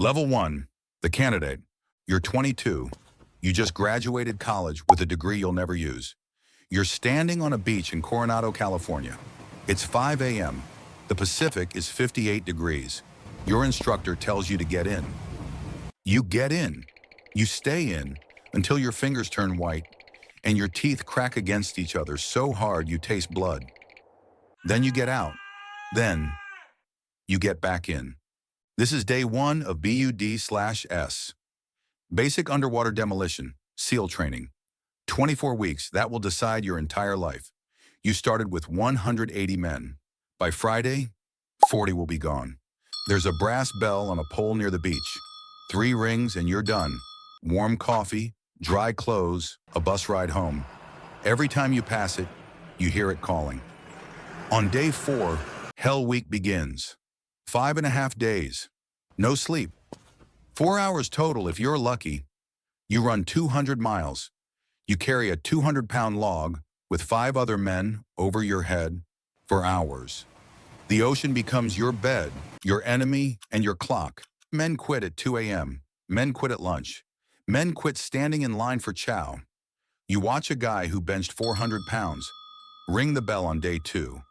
Level 1, the candidate. You're 22. You just graduated college with a degree you'll never use. You're standing on a beach in Coronado, California. It's 5 a.m. The Pacific is 58 degrees. Your instructor tells you to get in. You get in. You stay in until your fingers turn white and your teeth crack against each other so hard you taste blood. Then you get out. Then you get back in. This is day 1 of BUD/S. Basic underwater demolition, SEAL training. 24 weeks, that will decide your entire life. You started with 180 men. By Friday, 40 will be gone. There's a brass bell on a pole near the beach. 3 rings and you're done. Warm coffee, dry clothes, a bus ride home. Every time you pass it, you hear it calling. On day 4, Hell Week begins. 5.5 days. No sleep. 4 hours total if you're lucky. You run 200 miles. You carry a 200-pound log with 5 other men over your head for hours. The ocean becomes your bed, your enemy, and your clock. Men quit at 2 a.m. Men quit at lunch. Men quit standing in line for chow. You watch a guy who benched 400 pounds ring the bell on day 2.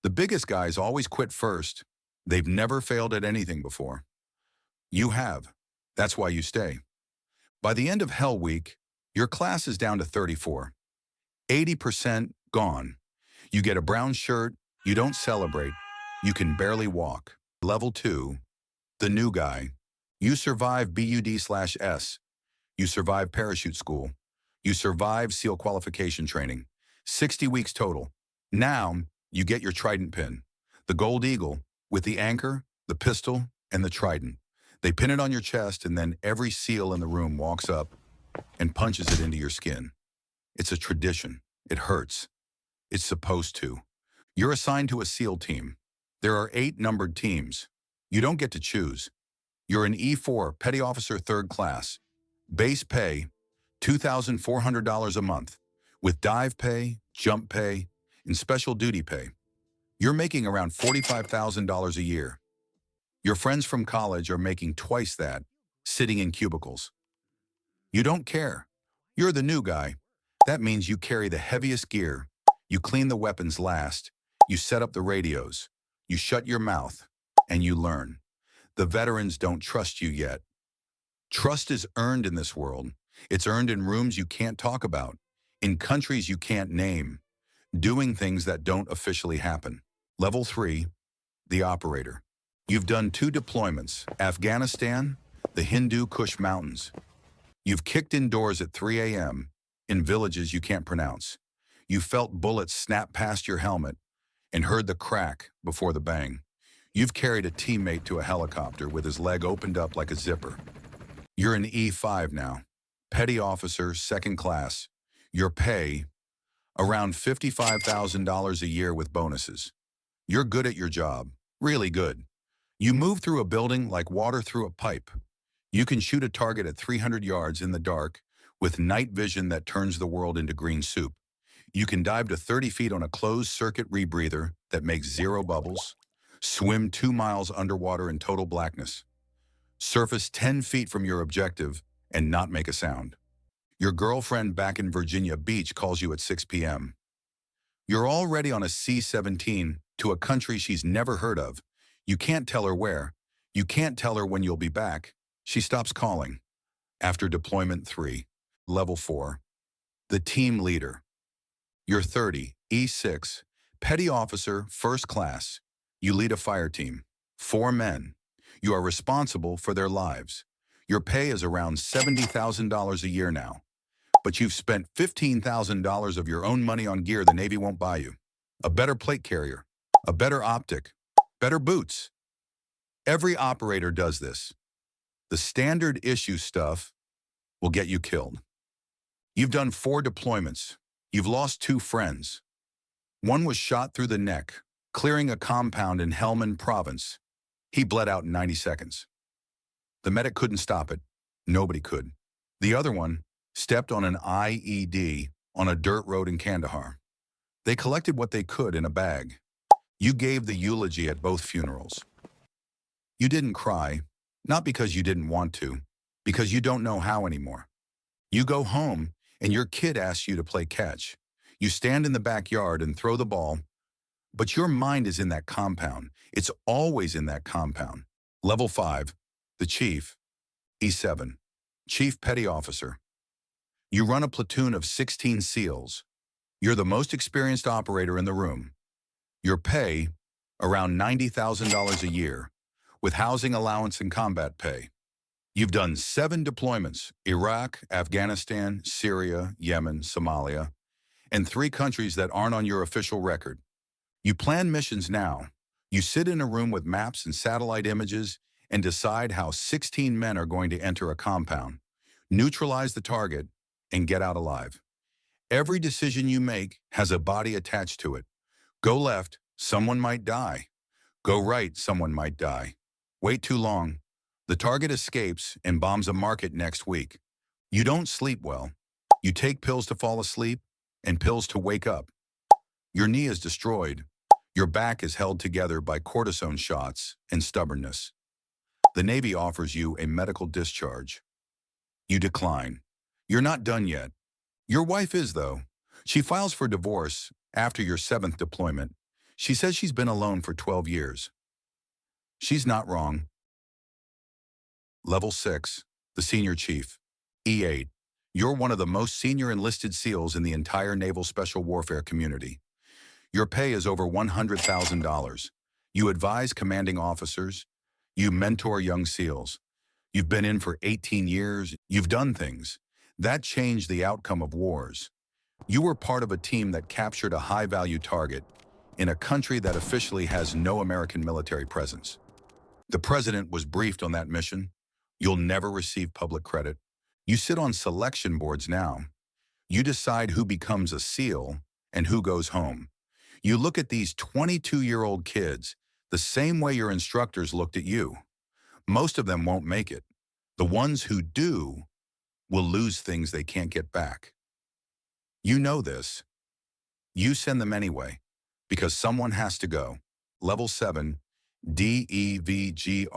The biggest guys always quit first. They've never failed at anything before. You have. That's why you stay. By the end of Hell Week, your class is down to 34. 80% gone. You get a brown shirt, you don't celebrate, you can barely walk. Level 2, the new guy. You survive BUD/S. You survive parachute school. You survive SEAL qualification training. 60 weeks total. Now, you get your Trident pin. The gold eagle with the anchor, the pistol, and the Trident. They pin it on your chest and then every SEAL in the room walks up and punches it into your skin. It's a tradition. It hurts. It's supposed to. You're assigned to a SEAL team. There are 8 numbered teams. You don't get to choose. You're an E4 Petty Officer 3rd class. Base pay, $2,400 a month, with dive pay, jump pay, and special duty pay. You're making around $45,000 a year. Your friends from college are making twice that, sitting in cubicles. You don't care. You're the new guy. That means you carry the heaviest gear. You clean the weapons last. You set up the radios. You shut your mouth, and you learn. The veterans don't trust you yet. Trust is earned in this world. It's earned in rooms you can't talk about, in countries you can't name, doing things that don't officially happen. Level 3, the operator. You've done 2 deployments, Afghanistan, the Hindu Kush Mountains. You've kicked indoors at 3 a.m. in villages you can't pronounce. You felt bullets snap past your helmet and heard the crack before the bang. You've carried a teammate to a helicopter with his leg opened up like a zipper. You're an E5 now, Petty Officer 2nd class. Your pay, around $55,000 a year with bonuses. You're good at your job, really good. You move through a building like water through a pipe. You can shoot a target at 300 yards in the dark with night vision that turns the world into green soup. You can dive to 30 feet on a closed-circuit rebreather that makes 0 bubbles, swim 2 miles underwater in total blackness, surface 10 feet from your objective and not make a sound. Your girlfriend back in Virginia Beach calls you at 6 p.m. You're already on a C-17 to a country she's never heard of. You can't tell her where. You can't tell her when you'll be back. She stops calling. After deployment 3, level 4, the team leader. You're 30, E6, Petty Officer 1st class. You lead a fire team, 4 men. You are responsible for their lives. Your pay is around $70,000 a year now. But you've spent $15,000 of your own money on gear the Navy won't buy you. A better plate carrier, a better optic, better boots. Every operator does this. The standard issue stuff will get you killed. You've done 4 deployments. You've lost 2 friends. One was shot through the neck, clearing a compound in Helmand Province. He bled out in 90 seconds. The medic couldn't stop it. Nobody could. The other one stepped on an IED on a dirt road in Kandahar. They collected what they could in a bag. You gave the eulogy at both funerals. You didn't cry. Not because you didn't want to, because you don't know how anymore. You go home and your kid asks you to play catch. You stand in the backyard and throw the ball, but your mind is in that compound. It's always in that compound. Level 5, the chief, E7, Chief Petty Officer. You run a platoon of 16 SEALs. You're the most experienced operator in the room. Your pay, around $90,000 a year, with housing allowance and combat pay. You've done 7 deployments: Iraq, Afghanistan, Syria, Yemen, Somalia, and 3 countries that aren't on your official record. You plan missions now. You sit in a room with maps and satellite images and decide how 16 men are going to enter a compound, neutralize the target, and get out alive. Every decision you make has a body attached to it. Go left, someone might die. Go right, someone might die. Wait too long. The target escapes and bombs a market next week. You don't sleep well. You take pills to fall asleep and pills to wake up. Your knee is destroyed. Your back is held together by cortisone shots and stubbornness. The Navy offers you a medical discharge. You decline. You're not done yet. Your wife is, though. She files for divorce after your 7th deployment. She says she's been alone for 12 years. She's not wrong. Level 6, the Senior Chief, E8. You're one of the most senior enlisted SEALs in the entire Naval Special Warfare community. Your pay is over $100,000. You advise commanding officers. You mentor young SEALs. You've been in for 18 years. You've done things that changed the outcome of wars. You were part of a team that captured a high-value target in a country that officially has no American military presence. The president was briefed on that mission. You'll never receive public credit. You sit on selection boards now. You decide who becomes a SEAL and who goes home. You look at these 22-year-old kids the same way your instructors looked at you. Most of them won't make it. The ones who do will lose things they can't get back. You know this. You send them anyway, because someone has to go. Level 7, DEVGRU.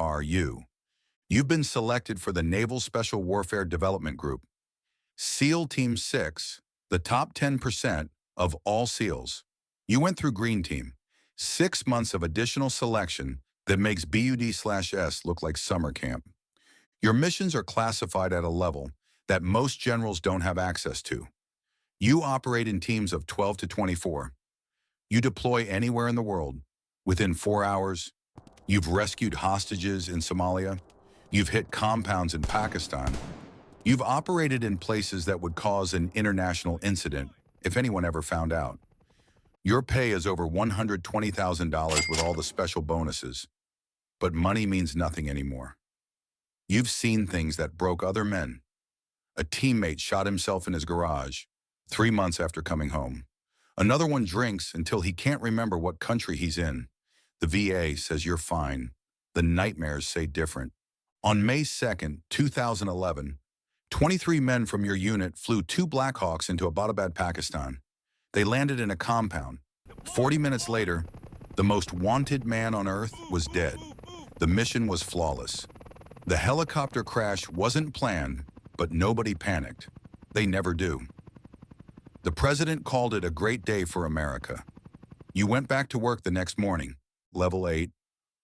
You've been selected for the Naval Special Warfare Development Group. SEAL Team 6, the top 10% of all SEALs. You went through Green Team, 6 months of additional selection that makes BUD/S look like summer camp. Your missions are classified at a level that most generals don't have access to. You operate in teams of 12 to 24. You deploy anywhere in the world. Within 4 hours, you've rescued hostages in Somalia. You've hit compounds in Pakistan. You've operated in places that would cause an international incident if anyone ever found out. Your pay is over $120,000 with all the special bonuses. But money means nothing anymore. You've seen things that broke other men. A teammate shot himself in his garage 3 months after coming home. Another one drinks until he can't remember what country he's in. The VA says you're fine. The nightmares say different. On May 2nd, 2011, 23 men from your unit flew 2 Blackhawks into Abbottabad, Pakistan. They landed in a compound. 40 minutes later, the most wanted man on Earth was dead. The mission was flawless. The helicopter crash wasn't planned, but nobody panicked. They never do. The president called it a great day for America. You went back to work the next morning. Level 8,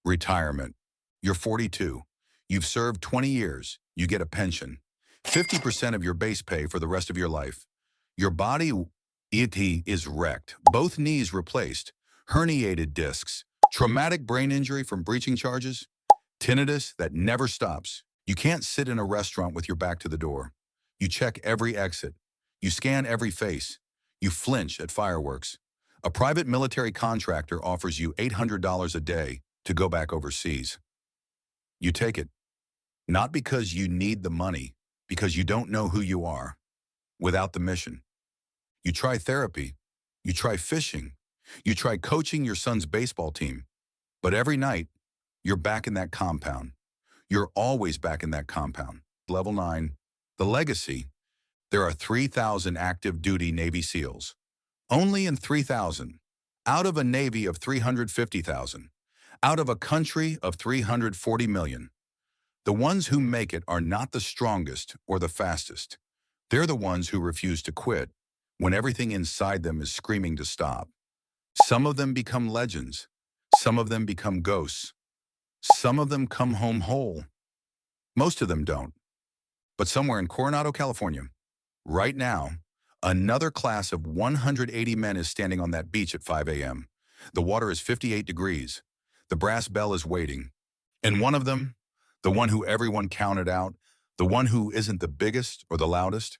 retirement. You're 42. You've served 20 years. You get a pension. 50% of your base pay for the rest of your life. Your body is wrecked. Both knees replaced. Herniated discs. Traumatic brain injury from breaching charges. Tinnitus that never stops. You can't sit in a restaurant with your back to the door. You check every exit. You scan every face. You flinch at fireworks. A private military contractor offers you $800 a day to go back overseas. You take it. Not because you need the money, because you don't know who you are without the mission. You try therapy. You try fishing. You try coaching your son's baseball team. But every night, you're back in that compound. You're always back in that compound. Level 9, the legacy. There are 3,000 active duty Navy SEALs. Only in 3,000. Out of a Navy of 350,000. Out of a country of 340 million. The ones who make it are not the strongest or the fastest. They're the ones who refuse to quit when everything inside them is screaming to stop. Some of them become legends. Some of them become ghosts. Some of them come home whole. Most of them don't. But somewhere in Coronado, California, right now, another class of 180 men is standing on that beach at 5 a.m. The water is 58 degrees. The brass bell is waiting. And one of them, the one who everyone counted out, the one who isn't the biggest or the loudest,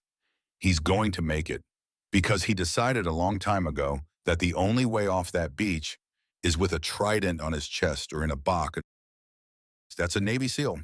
he's going to make it. Because he decided a long time ago that the only way off that beach is with a trident on his chest or in a box. That's a Navy SEAL.